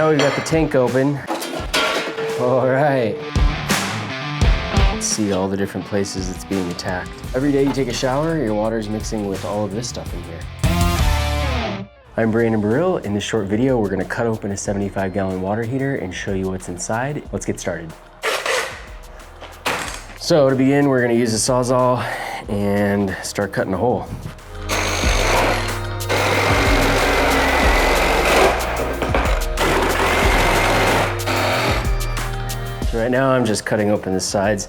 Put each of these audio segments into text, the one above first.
now we've got the tank open. All right. Let's see all the different places it's being attacked. Every day you take a shower, your water is mixing with all of this stuff in here. I'm Brandon Burrill. In this short video, we're gonna cut open a 75-gallon water heater and show you what's inside. Let's get started. So to begin, we're gonna use a Sawzall and start cutting a hole. So right now I'm just cutting open the sides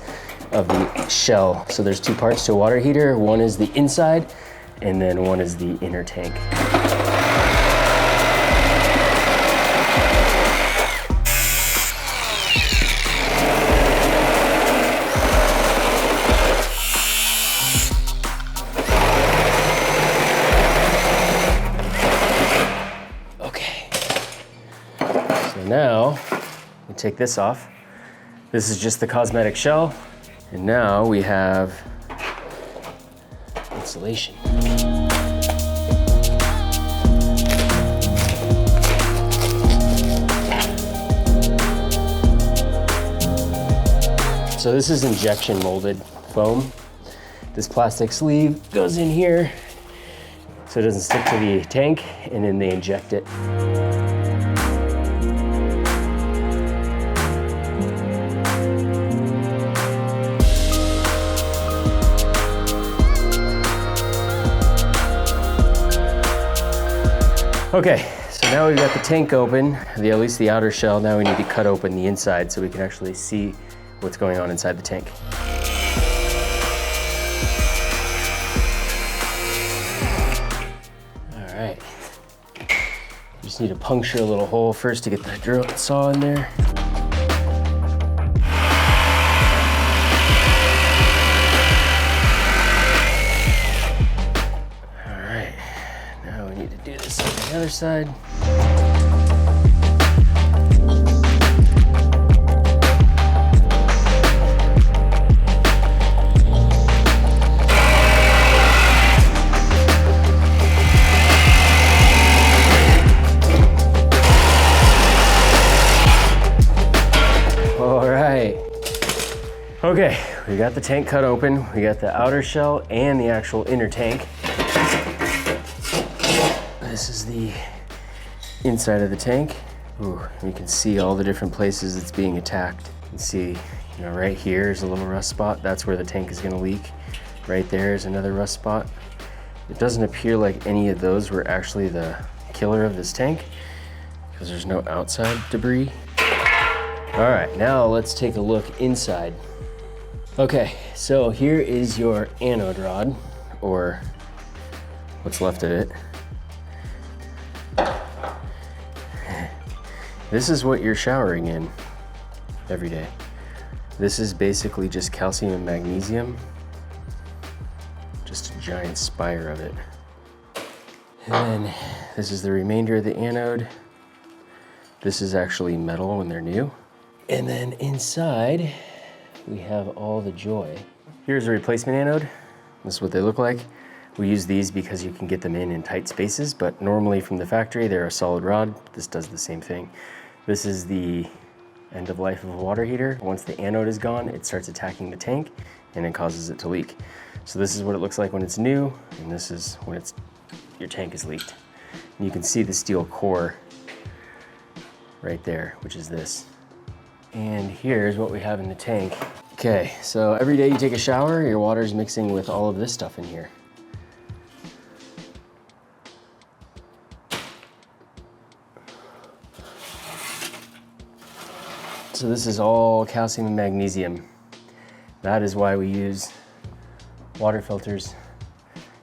of the shell. So there's two parts to a water heater. One is the inside and then one is the inner tank. Okay. So now we take this off. This is just the cosmetic shell. And now we have insulation. So this is injection molded foam. This plastic sleeve goes in here so it doesn't stick to the tank, and then they inject it. Okay, so now we've got the tank open, at least the outer shell. Now we need to cut open the inside so we can actually see what's going on inside the tank. All right, just need to puncture a little hole first to get the drill saw in there. Do this on the other side. All right. Okay, we got the tank cut open. We got the outer shell and the actual inner tank. This is the inside of the tank. Ooh, you can see all the different places it's being attacked. You can see, right here is a little rust spot. That's where the tank is gonna leak. Right there is another rust spot. It doesn't appear like any of those were actually the killer of this tank because there's no outside debris. All right, now let's take a look inside. Okay, so here is your anode rod, or what's left of it. This is what you're showering in every day. This is basically just calcium and magnesium, just a giant spire of it. And then this is the remainder of the anode. This is actually metal when they're new. And then inside, we have all the joy. Here's a replacement anode. This is what they look like. We use these because you can get them in tight spaces, but normally from the factory, they're a solid rod. This does the same thing. This is the end of life of a water heater. Once the anode is gone, it starts attacking the tank and it causes it to leak. So this is what it looks like when it's new, and this is when your tank is leaked. And you can see the steel core right there, which is this. And here's what we have in the tank. Okay, so every day you take a shower, your water is mixing with all of this stuff in here. So this is all calcium and magnesium. That is why we use water filters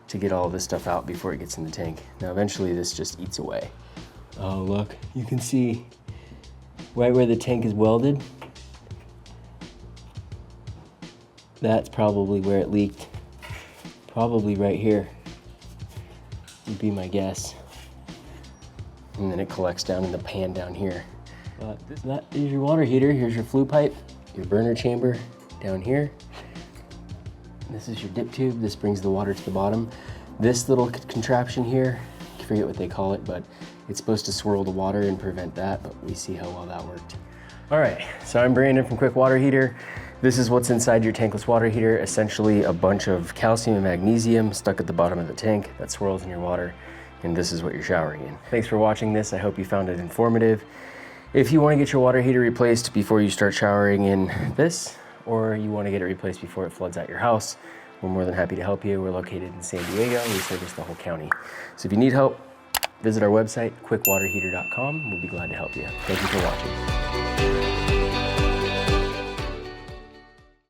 to get all of this stuff out before it gets in the tank. Now eventually this just eats away. Oh look, you can see right where the tank is welded. That's probably where it leaked. Probably right here would be my guess. And then it collects down in the pan down here. But that is your water heater. Here's your flue pipe, your burner chamber down here. This is your dip tube. This brings the water to the bottom. This little contraption here forget what they call it, but it's supposed to swirl the water and prevent that, but we see how well that worked. All right, so I'm Brandon from Quick Water Heater. This is what's inside your tankless water heater, essentially a bunch of calcium and magnesium stuck at the bottom of the tank that swirls in your water, and this is what you're showering in. Thanks for watching this. I hope you found it informative. If you want to get your water heater replaced before you start showering in this, or you want to get it replaced before it floods out your house, we're more than happy to help you. We're located in San Diego. We service the whole county. So if you need help, visit our website, quickwaterheater.com. We'll be glad to help you. Thank you for watching.